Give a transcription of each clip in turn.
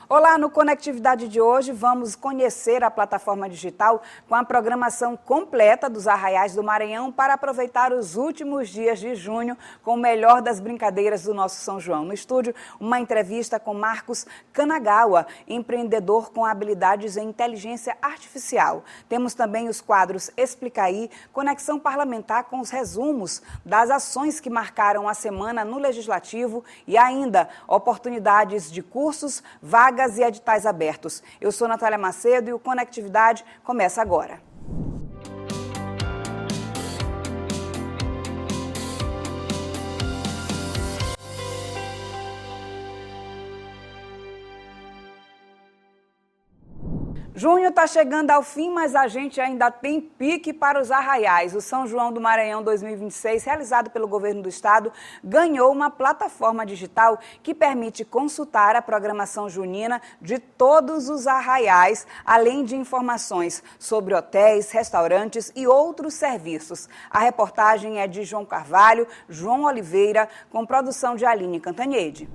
Olá, no Conectividade de hoje vamos conhecer a plataforma digital com a programação completa dos Arraiais do Maranhão para aproveitar os últimos dias de junho com o melhor das brincadeiras do nosso São João. No estúdio, uma entrevista com Marcos Kanagawa, empreendedor com habilidades em inteligência artificial. Temos também os quadros Explica Aí, Conexão Parlamentar com os resumos das ações que marcaram a semana no Legislativo e ainda oportunidades de cursos, vagas e editais abertos. Eu sou Natália Macedo e o Conectividade começa agora. Junho está chegando ao fim, mas a gente ainda tem pique para os arraiais. O São João do Maranhão 2026, realizado pelo governo do estado, ganhou uma plataforma digital que permite consultar a programação junina de todos os arraiais, além de informações sobre hotéis, restaurantes e outros serviços. A reportagem é de João Carvalho, João Oliveira, com produção de Aline Cantanhede.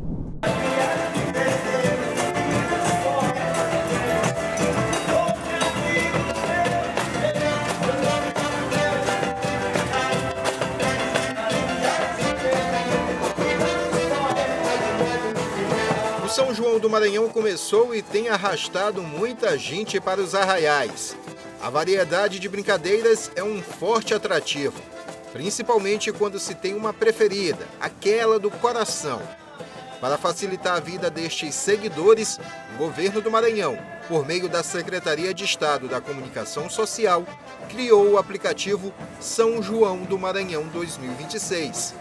São João do Maranhão começou e tem arrastado muita gente para os arraiais. A variedade de brincadeiras é um forte atrativo, principalmente quando se tem uma preferida, aquela do coração. Para facilitar a vida destes seguidores, o governo do Maranhão, por meio da Secretaria de Estado da Comunicação Social, criou o aplicativo São João do Maranhão 2026.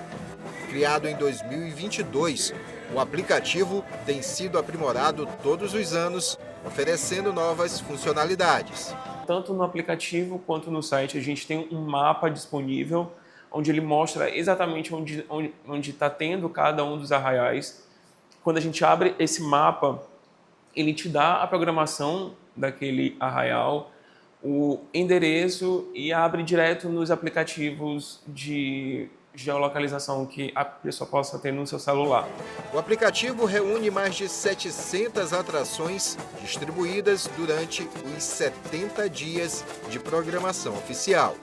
Criado em 2022, o aplicativo tem sido aprimorado todos os anos, oferecendo novas funcionalidades. Tanto no aplicativo quanto no site a gente tem um mapa disponível, onde ele mostra exatamente onde está tendo cada um dos arraiais. Quando a gente abre esse mapa, ele te dá a programação daquele arraial, o endereço e abre direto nos aplicativos de geolocalização que a pessoa possa ter no seu celular. O aplicativo reúne mais de 700 atrações distribuídas durante os 70 dias de programação oficial.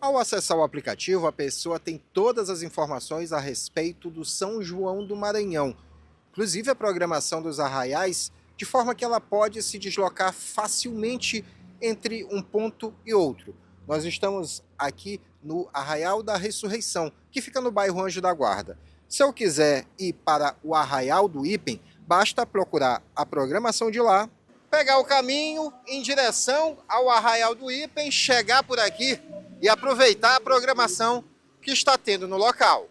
Ao acessar o aplicativo, a pessoa tem todas as informações a respeito do São João do Maranhão, inclusive a programação dos arraiais, de forma que ela pode se deslocar facilmente entre um ponto e outro. Nós estamos aqui no Arraial da Ressurreição, que fica no bairro Anjo da Guarda. Se eu quiser ir para o Arraial do Ipem, basta procurar a programação de lá, pegar o caminho em direção ao Arraial do Ipem, chegar por aqui e aproveitar a programação que está tendo no local.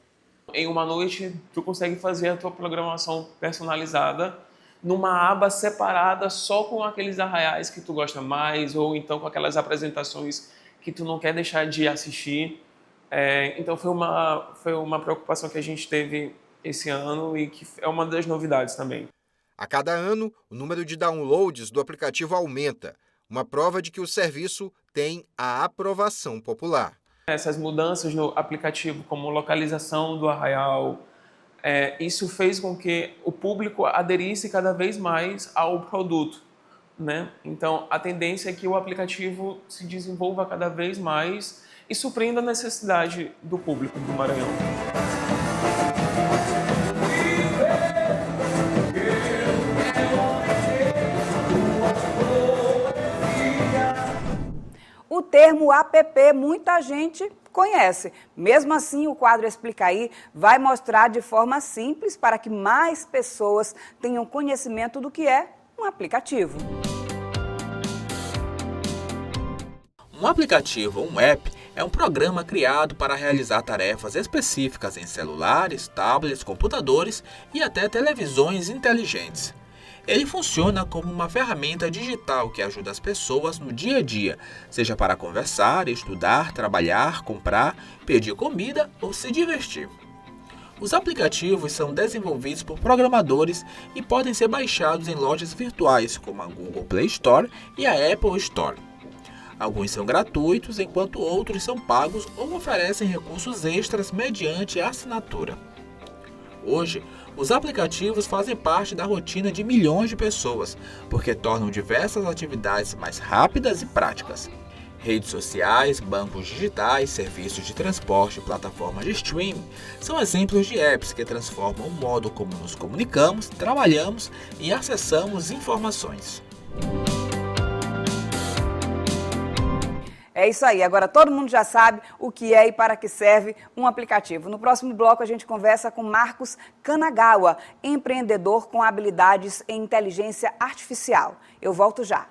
Em uma noite, tu consegue fazer a tua programação personalizada numa aba separada só com aqueles arraiais que tu gosta mais ou então com aquelas apresentações que tu não quer deixar de assistir. Então foi uma preocupação que a gente teve esse ano e que é uma das novidades também. A cada ano, o número de downloads do aplicativo aumenta, uma prova de que o serviço tem a aprovação popular. Essas mudanças no aplicativo, como localização do arraial, isso fez com que o público aderisse cada vez mais ao produto, né? Então, a tendência é que o aplicativo se desenvolva cada vez mais e surpreenda a necessidade do público do Maranhão. O termo app muita gente conhece. Mesmo assim, o quadro Explica Aí vai mostrar de forma simples para que mais pessoas tenham conhecimento do que é um aplicativo. Um aplicativo ou um app é um programa criado para realizar tarefas específicas em celulares, tablets, computadores e até televisões inteligentes. Ele funciona como uma ferramenta digital que ajuda as pessoas no dia a dia, seja para conversar, estudar, trabalhar, comprar, pedir comida ou se divertir. Os aplicativos são desenvolvidos por programadores e podem ser baixados em lojas virtuais como a Google Play Store e a Apple Store. Alguns são gratuitos, enquanto outros são pagos ou oferecem recursos extras mediante assinatura. Hoje, os aplicativos fazem parte da rotina de milhões de pessoas, porque tornam diversas atividades mais rápidas e práticas. Redes sociais, bancos digitais, serviços de transporte e plataformas de streaming são exemplos de apps que transformam o modo como nos comunicamos, trabalhamos e acessamos informações. É isso aí, agora todo mundo já sabe o que é e para que serve um aplicativo. No próximo bloco a gente conversa com Marcos Kanagawa, empreendedor com habilidades em inteligência artificial. Eu volto já.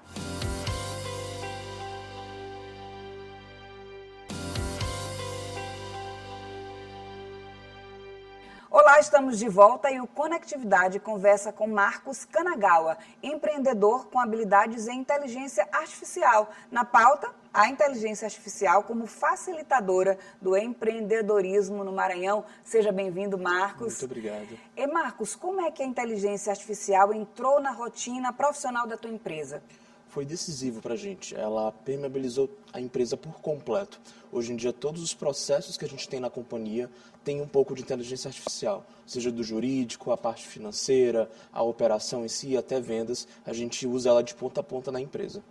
Olá, estamos de volta e o Conectividade conversa com Marcos Kanagawa, empreendedor com habilidades em inteligência artificial. Na pauta, a inteligência artificial como facilitadora do empreendedorismo no Maranhão. Seja bem-vindo, Marcos. Muito obrigado. E Marcos, como é que a inteligência artificial entrou na rotina profissional da tua empresa? Foi decisivo para a gente. Ela permeabilizou a empresa por completo. Hoje em dia, todos os processos que a gente tem na companhia têm um pouco de inteligência artificial. Seja do jurídico, a parte financeira, a operação em si, até vendas. A gente usa ela de ponta a ponta na empresa.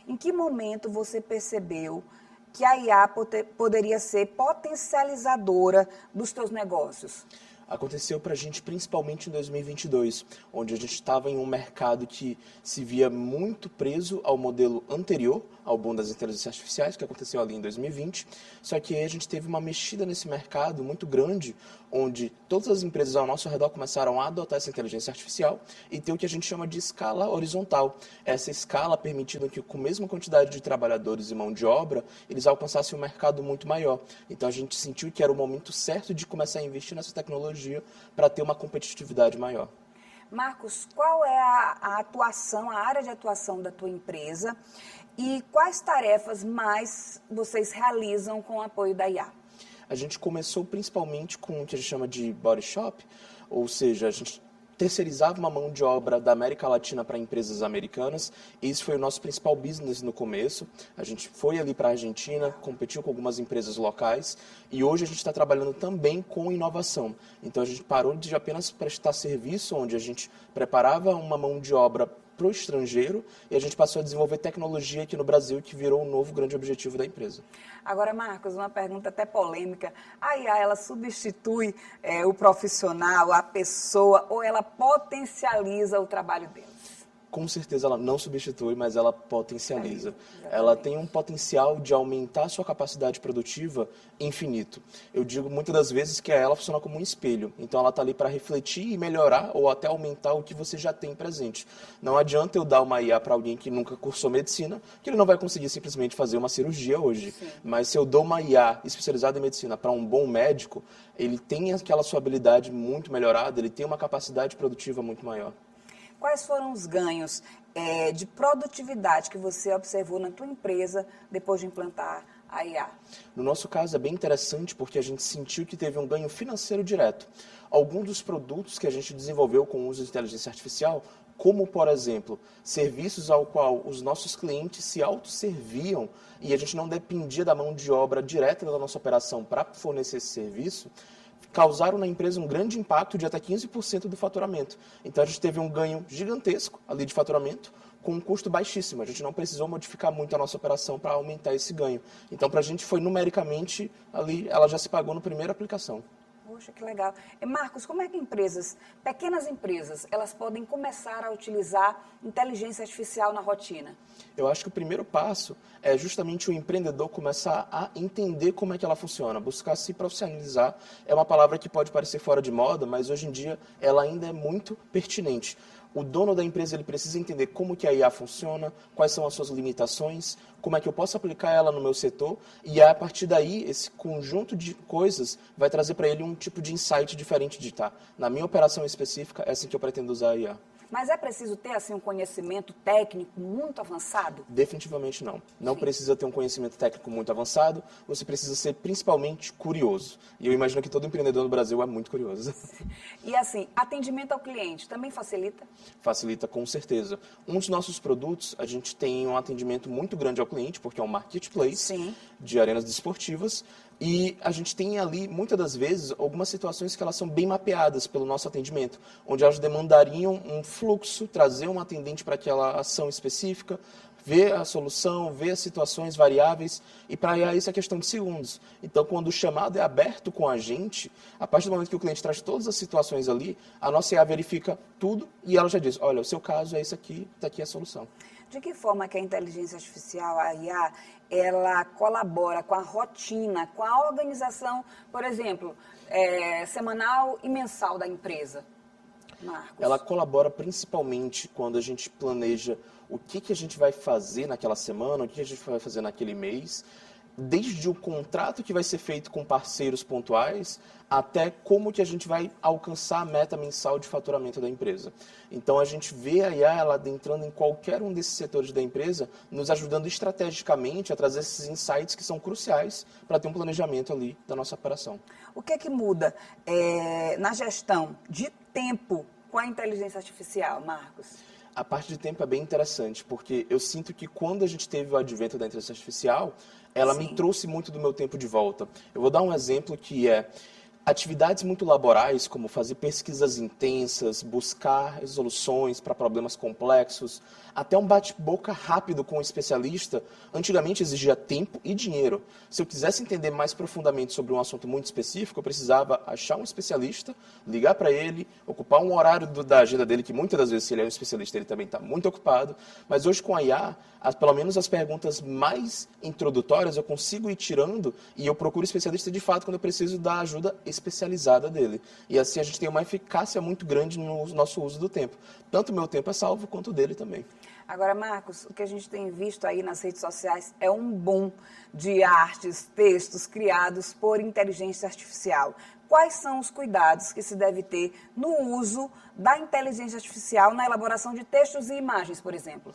Em que momento você percebeu que a IA poderia ser potencializadora dos teus negócios? Aconteceu para a gente principalmente em 2022, onde a gente estava em um mercado que se via muito preso ao modelo anterior, ao boom das inteligências artificiais, que aconteceu ali em 2020. Só que aí a gente teve uma mexida nesse mercado muito grande, onde todas as empresas ao nosso redor começaram a adotar essa inteligência artificial e ter o que a gente chama de escala horizontal. Essa escala permitindo que, com a mesma quantidade de trabalhadores e mão de obra, eles alcançassem um mercado muito maior. Então a gente sentiu que era o momento certo de começar a investir nessa tecnologia para ter uma competitividade maior. Marcos, qual é a atuação, a área de atuação da tua empresa e quais tarefas mais vocês realizam com o apoio da IA? A gente começou principalmente com o que a gente chama de body shop, ou seja, a gente terceirizava uma mão de obra da América Latina para empresas americanas. Esse foi o nosso principal business no começo. A gente foi ali para a Argentina, competiu com algumas empresas locais e hoje a gente está trabalhando também com inovação. Então a gente parou de apenas prestar serviço, onde a gente preparava uma mão de obra para o estrangeiro e a gente passou a desenvolver tecnologia aqui no Brasil, que virou um novo grande objetivo da empresa. Agora, Marcos, uma pergunta até polêmica. A IA, ela substitui o profissional, a pessoa, ou ela potencializa o trabalho deles? Com certeza ela não substitui, mas ela potencializa. Ela tem um potencial de aumentar a sua capacidade produtiva infinito. Eu digo muitas das vezes que ela funciona como um espelho. Então ela está ali para refletir e melhorar ou até aumentar o que você já tem presente. Não adianta eu dar uma IA para alguém que nunca cursou medicina, que ele não vai conseguir simplesmente fazer uma cirurgia hoje. Sim. Mas se eu dou uma IA especializada em medicina para um bom médico, ele tem aquela sua habilidade muito melhorada, ele tem uma capacidade produtiva muito maior. Quais foram os ganhos de produtividade que você observou na tua empresa depois de implantar a IA? No nosso caso é bem interessante porque a gente sentiu que teve um ganho financeiro direto. Alguns dos produtos que a gente desenvolveu com o uso de inteligência artificial, como, por exemplo, serviços ao qual os nossos clientes se autosserviam e a gente não dependia da mão de obra direta da nossa operação para fornecer esse serviço, causaram na empresa um grande impacto de até 15% do faturamento. Então a gente teve um ganho gigantesco ali de faturamento com um custo baixíssimo. A gente não precisou modificar muito a nossa operação para aumentar esse ganho. Então para a gente foi numericamente ali, ela já se pagou na primeira aplicação. Poxa, que legal. E Marcos, como é que pequenas empresas, elas podem começar a utilizar inteligência artificial na rotina? Eu acho que o primeiro passo é justamente o empreendedor começar a entender como é que ela funciona, buscar se profissionalizar. É uma palavra que pode parecer fora de moda, mas hoje em dia ela ainda é muito pertinente. O dono da empresa ele precisa entender como que a IA funciona, quais são as suas limitações, como é que eu posso aplicar ela no meu setor e a partir daí esse conjunto de coisas vai trazer para ele um tipo de insight diferente de na minha operação específica, é assim que eu pretendo usar a IA. Mas é preciso ter assim, um conhecimento técnico muito avançado? Definitivamente não. Não precisa ter um conhecimento técnico muito avançado, você precisa ser principalmente curioso. E eu imagino que todo empreendedor no Brasil é muito curioso. E assim, atendimento ao cliente também facilita? Facilita com certeza. Um dos nossos produtos, a gente tem um atendimento muito grande ao cliente, porque é um marketplace de arenas desportivas. E a gente tem ali, muitas das vezes, algumas situações que elas são bem mapeadas pelo nosso atendimento, onde elas demandariam um fluxo, trazer um atendente para aquela ação específica, ver a solução, ver as situações variáveis, e para IA isso é questão de segundos. Então, quando o chamado é aberto com a gente, a partir do momento que o cliente traz todas as situações ali, a nossa IA verifica tudo e ela já diz, olha, o seu caso é esse aqui, está aqui a solução. De que forma que a inteligência artificial, a IA, ela colabora com a rotina, com a organização, por exemplo, semanal e mensal da empresa? Marcos. Ela colabora principalmente quando a gente planeja o que a gente vai fazer naquela semana, o que a gente vai fazer naquele mês, desde o contrato que vai ser feito com parceiros pontuais, até como que a gente vai alcançar a meta mensal de faturamento da empresa. Então, a gente vê a IA ela entrando em qualquer um desses setores da empresa, nos ajudando estrategicamente a trazer esses insights que são cruciais para ter um planejamento ali da nossa operação. O que é que muda na gestão de tempo com a inteligência artificial, Marcos? A parte de tempo é bem interessante, porque eu sinto que quando a gente teve o advento da inteligência artificial, ela me trouxe muito do meu tempo de volta. Eu vou dar um exemplo que é atividades muito laborais, como fazer pesquisas intensas, buscar resoluções para problemas complexos, até um bate-boca rápido com um especialista, antigamente exigia tempo e dinheiro. Se eu quisesse entender mais profundamente sobre um assunto muito específico, eu precisava achar um especialista, ligar para ele, ocupar um horário da agenda dele, que muitas das vezes, se ele é um especialista, ele também está muito ocupado. Mas hoje, com a IA, pelo menos as perguntas mais introdutórias eu consigo ir tirando e eu procuro especialista de fato quando eu preciso da ajuda especializada dele. E assim a gente tem uma eficácia muito grande no nosso uso do tempo. Tanto o meu tempo é salvo, quanto o dele também. Agora, Marcos, o que a gente tem visto aí nas redes sociais é um boom de artes, textos criados por inteligência artificial. Quais são os cuidados que se deve ter no uso da inteligência artificial na elaboração de textos e imagens, por exemplo?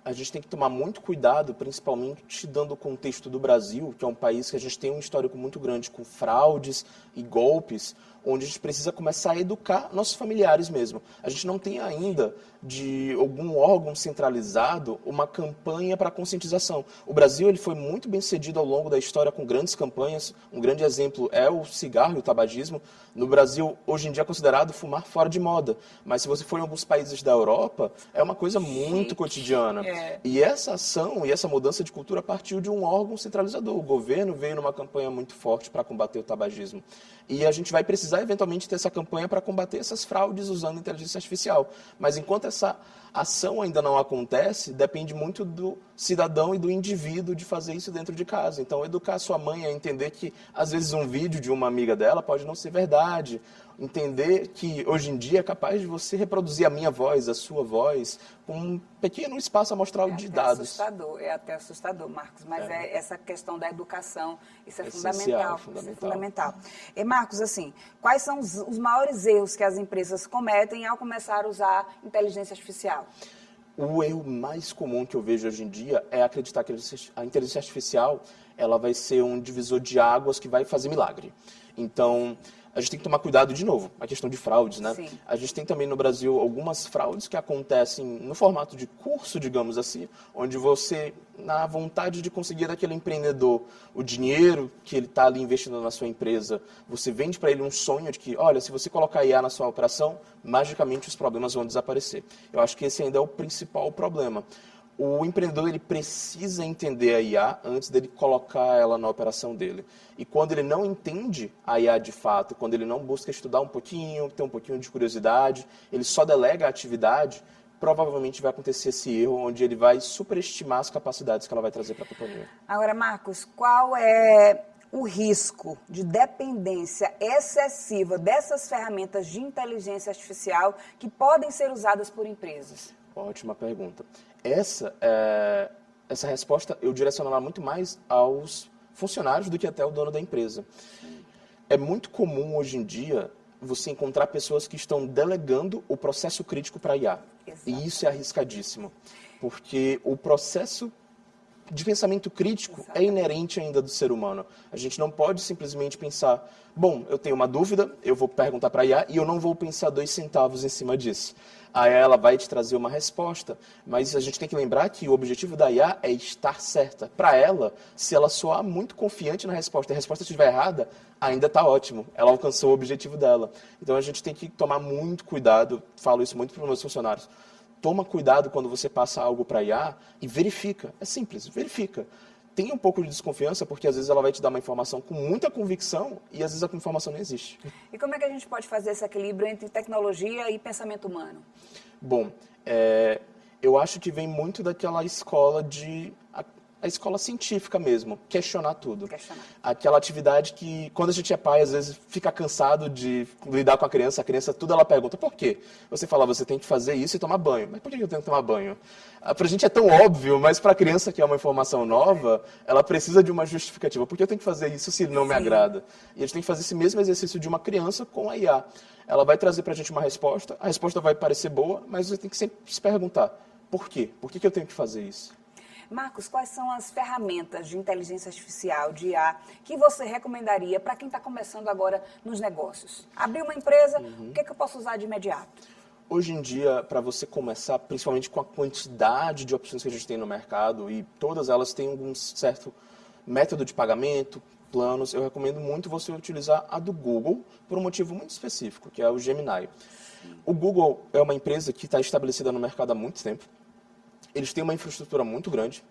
A gente tem que tomar muito cuidado, principalmente dando o contexto do Brasil, que é um país que a gente tem um histórico muito grande com fraudes e golpes, onde a gente precisa começar a educar nossos familiares mesmo. A gente não tem ainda, de algum órgão centralizado, uma campanha para conscientização. O Brasil ele foi muito bem sucedido ao longo da história com grandes campanhas. Um grande exemplo é o cigarro e o tabagismo. No Brasil, hoje em dia é considerado fumar fora de moda. Mas se você for em alguns países da Europa, é uma coisa muito cotidiana. E essa ação e essa mudança de cultura partiu de um órgão centralizador. O governo veio numa campanha muito forte para combater o tabagismo. E a gente vai precisar, eventualmente, ter essa campanha para combater essas fraudes usando inteligência artificial. Mas enquanto essa ação ainda não acontece, depende muito do cidadão e do indivíduo de fazer isso dentro de casa. Então, educar a sua mãe a entender que, às vezes, um vídeo de uma amiga dela pode não ser verdade. Entender que, hoje em dia, é capaz de você reproduzir a minha voz, a sua voz, com um pequeno espaço amostral de dados. É até assustador, Marcos, mas essa questão da educação, isso é essencial, fundamental. Isso é fundamental. E, Marcos, assim, quais são os maiores erros que as empresas cometem ao começar a usar inteligência artificial? O erro mais comum que eu vejo hoje em dia é acreditar que a inteligência artificial ela vai ser um divisor de águas que vai fazer milagre. Então, a gente tem que tomar cuidado de novo, a questão de fraudes, né? Sim. A gente tem também no Brasil algumas fraudes que acontecem no formato de curso, digamos assim, onde você, na vontade de conseguir daquele empreendedor o dinheiro que ele está ali investindo na sua empresa, você vende para ele um sonho de que, olha, se você colocar IA na sua operação, magicamente os problemas vão desaparecer. Eu acho que esse ainda é o principal problema. O empreendedor ele precisa entender a IA antes dele colocar ela na operação dele. E quando ele não entende a IA de fato, quando ele não busca estudar um pouquinho, ter um pouquinho de curiosidade, ele só delega a atividade, provavelmente vai acontecer esse erro onde ele vai superestimar as capacidades que ela vai trazer para a companhia. Agora, Marcos, qual é o risco de dependência excessiva dessas ferramentas de inteligência artificial que podem ser usadas por empresas? Ótima pergunta. Essa resposta eu direcionaria muito mais aos funcionários do que até o dono da empresa. É muito comum hoje em dia você encontrar pessoas que estão delegando o processo crítico para a IA. Exato. E isso é arriscadíssimo, porque o processo de pensamento crítico é inerente ainda do ser humano. A gente não pode simplesmente pensar, bom, eu tenho uma dúvida, eu vou perguntar para a IA e eu não vou pensar 2 centavos em cima disso. A IA ela vai te trazer uma resposta, mas a gente tem que lembrar que o objetivo da IA é estar certa. Para ela, se ela soar muito confiante na resposta e a resposta estiver errada, ainda está ótimo, ela alcançou o objetivo dela. Então a gente tem que tomar muito cuidado, falo isso muito para os meus funcionários. Toma cuidado quando você passa algo para a IA e verifica. É simples, verifica. Tenha um pouco de desconfiança, porque às vezes ela vai te dar uma informação com muita convicção e às vezes a informação não existe. E como é que a gente pode fazer esse equilíbrio entre tecnologia e pensamento humano? Bom, eu acho que vem muito daquela escola a escola científica mesmo, questionar tudo. Aquela atividade que, quando a gente é pai, às vezes fica cansado de lidar com a criança tudo ela pergunta, por quê? Você fala, você tem que fazer isso e tomar banho. Mas por que eu tenho que tomar banho? Pra gente é tão óbvio, mas pra criança que é uma informação nova, ela precisa de uma justificativa. Por que eu tenho que fazer isso se não me agrada? E a gente tem que fazer esse mesmo exercício de uma criança com a IA. Ela vai trazer pra gente uma resposta, a resposta vai parecer boa, mas você tem que sempre se perguntar, por quê? Por que eu tenho que fazer isso? Marcos, quais são as ferramentas de inteligência artificial, de IA, que você recomendaria para quem está começando agora nos negócios? Abrir uma empresa, o que eu posso usar de imediato? Hoje em dia, para você começar, principalmente com a quantidade de opções que a gente tem no mercado, e todas elas têm algum certo método de pagamento, planos, eu recomendo muito você utilizar a do Google por um motivo muito específico, que é o Gemini. O Google é uma empresa que está estabelecida no mercado há muito tempo. Eles têm uma infraestrutura muito grande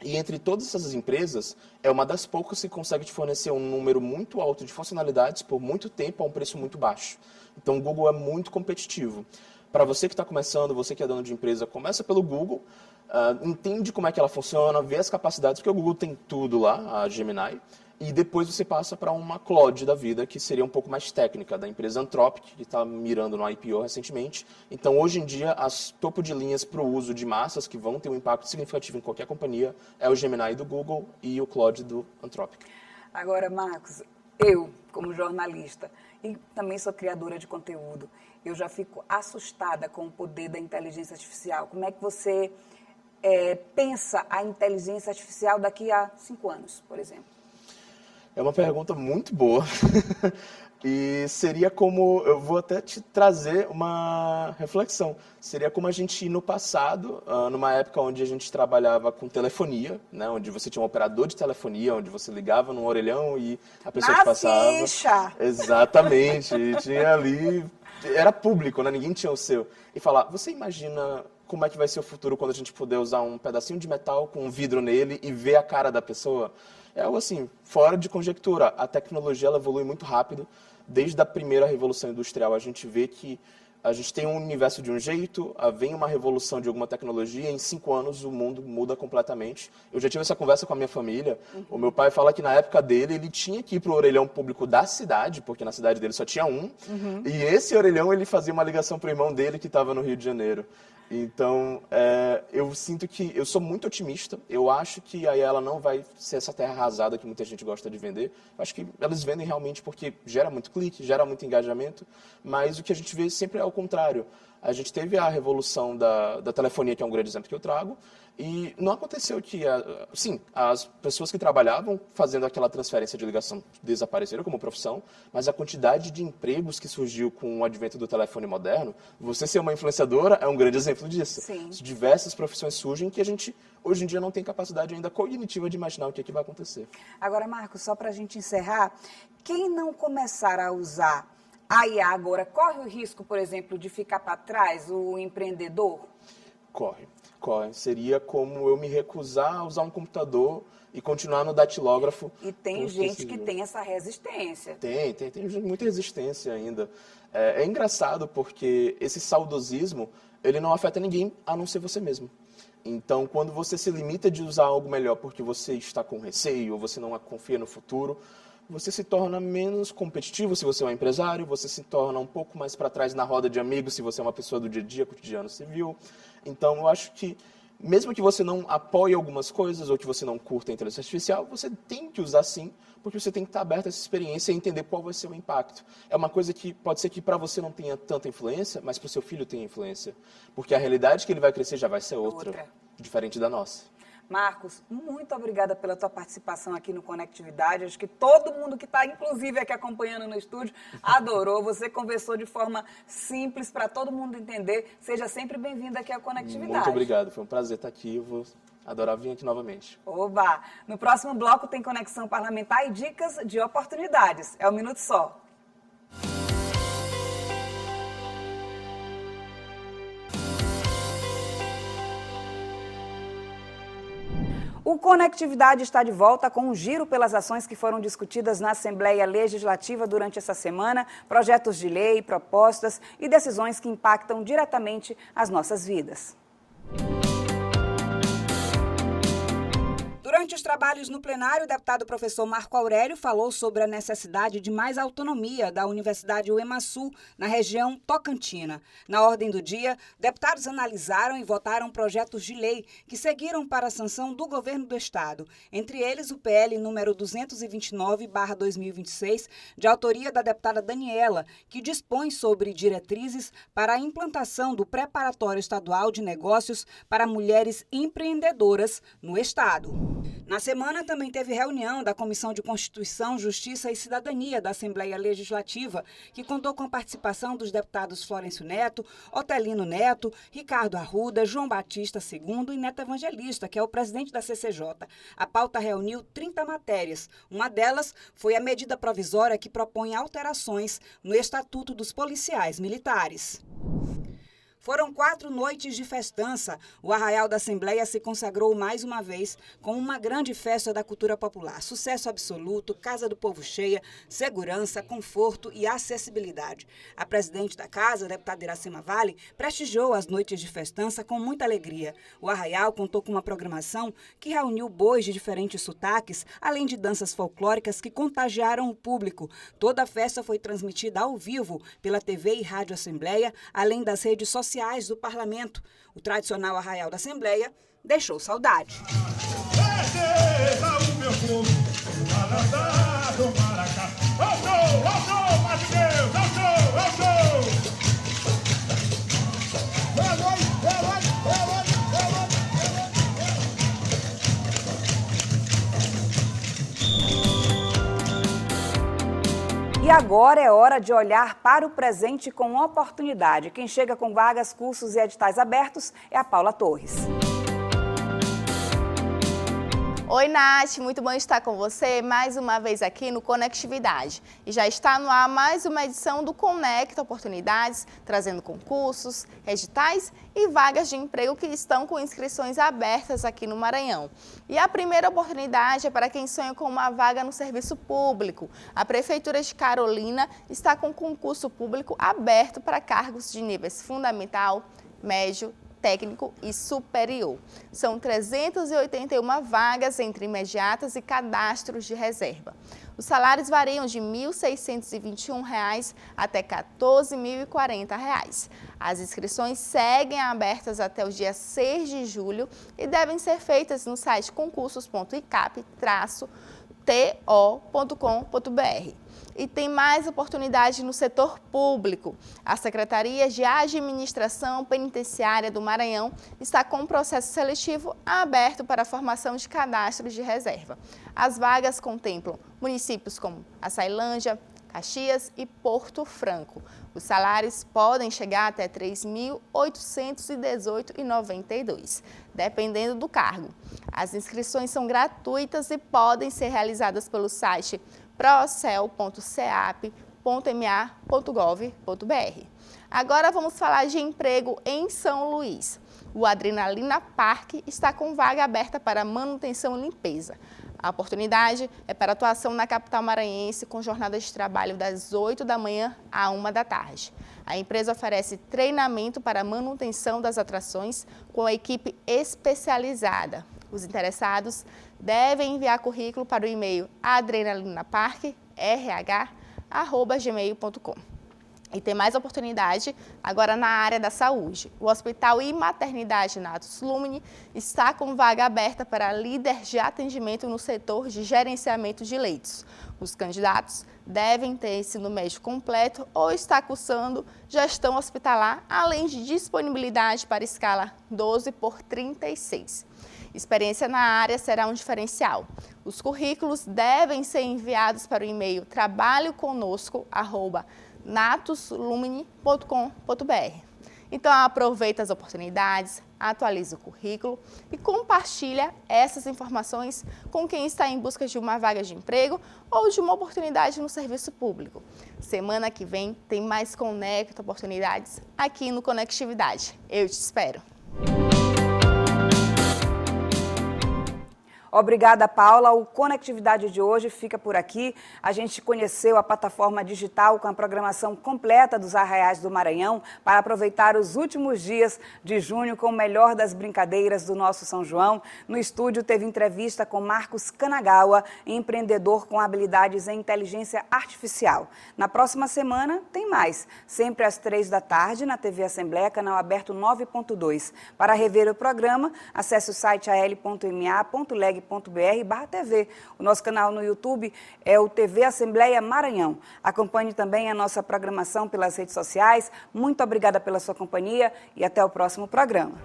e entre todas essas empresas, é uma das poucas que consegue te fornecer um número muito alto de funcionalidades por muito tempo a um preço muito baixo. Então, o Google é muito competitivo. Para você que está começando, você que é dono de empresa, começa pelo Google, entende como é que ela funciona, vê as capacidades, porque o Google tem tudo lá, a Gemini, e depois você passa para uma Claude da vida, que seria um pouco mais técnica, da empresa Anthropic, que está mirando no IPO recentemente. Então, hoje em dia, as topo de linhas para o uso de massas, que vão ter um impacto significativo em qualquer companhia, é o Gemini do Google e o Claude do Anthropic. Agora, Marcos, eu, como jornalista, e também sou criadora de conteúdo, eu já fico assustada com o poder da inteligência artificial. Como é que você pensa a inteligência artificial daqui a 5 anos, por exemplo? É uma pergunta muito boa e seria como, eu vou até te trazer uma reflexão, seria como a gente ir no passado, numa época onde a gente trabalhava com telefonia, né, onde você tinha um operador de telefonia, onde você ligava num orelhão e a pessoa te passava. Ficha! Exatamente, e tinha ali, era público, né, ninguém tinha o seu. E falar, você imagina como é que vai ser o futuro quando a gente puder usar um pedacinho de metal com um vidro nele e ver a cara da pessoa? É algo assim, fora de conjectura. A tecnologia ela evolui muito rápido. Desde a primeira revolução industrial, a gente vê que a gente tem um universo de um jeito, vem uma revolução de alguma tecnologia, e em 5 anos o mundo muda completamente. Eu já tive essa conversa com a minha família. O meu pai fala que na época dele, ele tinha que ir para o orelhão público da cidade, porque na cidade dele só tinha um. E esse orelhão, ele fazia uma ligação para o irmão dele que estava no Rio de Janeiro. Então, eu sinto que eu sou muito otimista. Eu acho que aí ela não vai ser essa terra arrasada que muita gente gosta de vender. Eu acho que elas vendem realmente porque gera muito clique, gera muito engajamento, mas o que a gente vê sempre é o contrário. A gente teve a revolução da telefonia, que é um grande exemplo que eu trago, e não aconteceu que, sim, as pessoas que trabalhavam fazendo aquela transferência de ligação desapareceram como profissão, mas a quantidade de empregos que surgiu com o advento do telefone moderno, você ser uma influenciadora é um grande exemplo disso. Sim. Diversas profissões surgem que a gente, hoje em dia, não tem capacidade ainda cognitiva de imaginar o que vai acontecer. Agora, Marcos, só para a gente encerrar, quem não começar a usar a IA agora, corre o risco, por exemplo, de ficar para trás, o empreendedor? Corre. Seria como eu me recusar a usar um computador e continuar no datilógrafo. E tem gente que tem essa resistência. Tem muita resistência ainda. É engraçado porque esse saudosismo, ele não afeta ninguém a não ser você mesmo. Então, quando você se limita de usar algo melhor porque você está com receio ou você não confia no futuro, você se torna menos competitivo se você é um empresário, você se torna um pouco mais para trás na roda de amigos se você é uma pessoa do dia a dia, cotidiano, civil. Então, eu acho que, mesmo que você não apoie algumas coisas ou que você não curta a inteligência artificial, você tem que usar sim, porque você tem que estar aberto a essa experiência e entender qual vai ser o impacto. É uma coisa que pode ser que para você não tenha tanta influência, mas para o seu filho tenha influência. Porque a realidade que ele vai crescer já vai ser outra. Diferente da nossa. Marcos, muito obrigada pela tua participação aqui no Conectividade. Acho que todo mundo que está, inclusive, aqui acompanhando no estúdio, adorou. Você conversou de forma simples para todo mundo entender. Seja sempre bem-vindo aqui ao Conectividade. Muito obrigado, foi um prazer estar aqui. Eu vou adorar vir aqui novamente. Oba! No próximo bloco tem Conexão Parlamentar e dicas de oportunidades. É um minuto só. O Conectividade está de volta com um giro pelas ações que foram discutidas na Assembleia Legislativa durante essa semana, projetos de lei, propostas e decisões que impactam diretamente as nossas vidas. Durante os trabalhos no plenário, o deputado professor Marco Aurélio falou sobre a necessidade de mais autonomia da Universidade UEMASul na região tocantina. Na ordem do dia, deputados analisaram e votaram projetos de lei que seguiram para a sanção do governo do estado. Entre eles, o PL número 229/2026, de autoria da deputada Daniela, que dispõe sobre diretrizes para a implantação do Preparatório Estadual de Negócios para Mulheres Empreendedoras no estado. Na semana também teve reunião da Comissão de Constituição, Justiça e Cidadania da Assembleia Legislativa, que contou com a participação dos deputados Florencio Neto, Otelino Neto, Ricardo Arruda, João Batista II e Neto Evangelista, que é o presidente da CCJ. A pauta reuniu 30 matérias. Uma delas foi a medida provisória que propõe alterações no Estatuto dos Policiais Militares. Foram 4 noites de festança. O Arraial da Assembleia se consagrou mais uma vez como uma grande festa da cultura popular. Sucesso absoluto, Casa do Povo cheia, segurança, conforto e acessibilidade. A presidente da casa, a deputada Iracema Vale, prestigiou as noites de festança com muita alegria. O Arraial contou com uma programação que reuniu bois de diferentes sotaques, além de danças folclóricas que contagiaram o público. Toda a festa foi transmitida ao vivo pela TV e Rádio Assembleia, além das redes sociais do Parlamento. O tradicional Arraial da Assembleia deixou saudade. E agora é hora de olhar para o presente com oportunidade. Quem chega com vagas, cursos e editais abertos é a Paula Torres. Oi, Nath, muito bom estar com você mais uma vez aqui no Conectividade. E já está no ar mais uma edição do Conecta Oportunidades, trazendo concursos, editais e vagas de emprego que estão com inscrições abertas aqui no Maranhão. E a primeira oportunidade é para quem sonha com uma vaga no serviço público. A Prefeitura de Carolina está com concurso público aberto para cargos de níveis fundamental, médio, técnico e superior. São 381 vagas entre imediatas e cadastros de reserva. Os salários variam de R$ 1.621 até R$ 14.040. As inscrições seguem abertas até o dia 6 de julho e devem ser feitas no site concursos.icap-to.com.br. E tem mais oportunidade no setor público. A Secretaria de Administração Penitenciária do Maranhão está com um processo seletivo aberto para a formação de cadastros de reserva. As vagas contemplam municípios como Açailândia, Caxias e Porto Franco. Os salários podem chegar até R$ 3.818,92, dependendo do cargo. As inscrições são gratuitas e podem ser realizadas pelo site procel.ceap.ma.gov.br. Agora vamos falar de emprego em São Luís. O Adrenalina Park está com vaga aberta para manutenção e limpeza. A oportunidade é para atuação na capital maranhense com jornada de trabalho das 8 da manhã à 1 da tarde. A empresa oferece treinamento para manutenção das atrações com a equipe especializada. Os interessados devem enviar currículo para o e-mail adrenalinapark.rh@gmail.com. E tem mais oportunidade agora na área da saúde. O Hospital e Maternidade Natus Lumine está com vaga aberta para líder de atendimento no setor de gerenciamento de leitos. Os candidatos devem ter ensino médio completo ou estar cursando gestão hospitalar, além de disponibilidade para escala 12/36. Experiência na área será um diferencial. Os currículos devem ser enviados para o e-mail trabalhoconosco@natuslumine.com.br. Então aproveita as oportunidades, atualiza o currículo e compartilha essas informações com quem está em busca de uma vaga de emprego ou de uma oportunidade no serviço público. Semana que vem tem mais Conecta Oportunidades aqui no Conectividade. Eu te espero! Obrigada, Paula. O Conectividade de hoje fica por aqui. A gente conheceu a plataforma digital com a programação completa dos Arraiais do Maranhão para aproveitar os últimos dias de junho com o melhor das brincadeiras do nosso São João. No estúdio teve entrevista com Marcos Kanagawa, empreendedor com habilidades em inteligência artificial. Na próxima semana tem mais, sempre às 3 da tarde na TV Assembleia, canal aberto 9.2. Para rever o programa, acesse o site al.ma.leg.br/TV. O nosso canal no YouTube é o TV Assembleia Maranhão. Acompanhe também a nossa programação pelas redes sociais. Muito obrigada pela sua companhia e até o próximo programa.